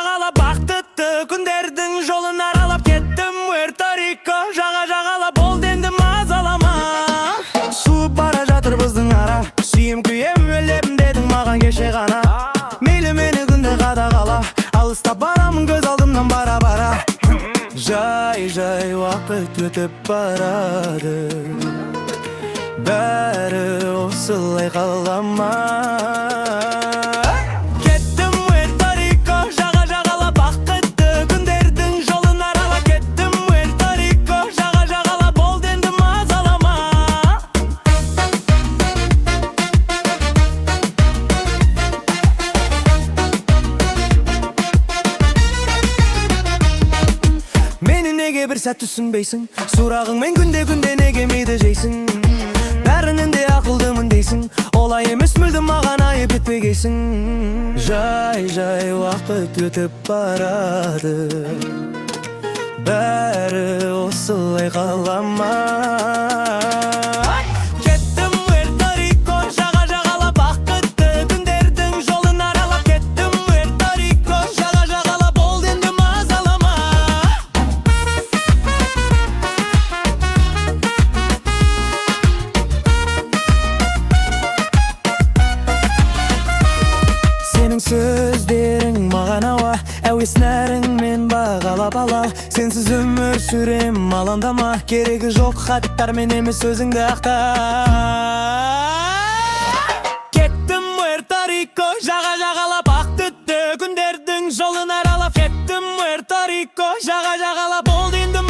жағалап бақытты күндердің жолын аралап кеттім Пуэрто-Рико жағалап болды енді мазалама. Суып бара жатыр біздің ара, сүйем күйем өлем дедің маған кеше ғана. Мейлі мені күнде қадағала, алыстап барамын көз алдымнан бара. Жай уақыт өтіп барады, бәрі осылай қала ма? Кеттім Пуэрто-Рико жағалап бақытты күндердің жолын аралап кеттім Пуэрто-Рико жағалап болды енді мазалама. Мені неге бір сәт түсінбейсің, сұрағыңмен күнде неге мейді жейсің? Бәрінен де ақылдымын дейсің, олай емес мүлдім маған айып етпегейсің. Жай уақыт өтіп барады, бәрі осылай қала ма? Кеттім Пуэрто-Рико жағалап бақытты күндердің жолын аралап кеттім Пуэрто-Рико жағалап болды енді мазалама. Сенің сөздерің маған ауа, әуесінәріңмен бағалап алау. Сенсіз өмір сүрем алаңдама, керегі жоқ хаттармен емес өзіңді ақта. Кеттім Пуэрто-Рико жағалап бақытты күндердің жолын аралап кеттім Пуэрто-Рико жағалап болды енді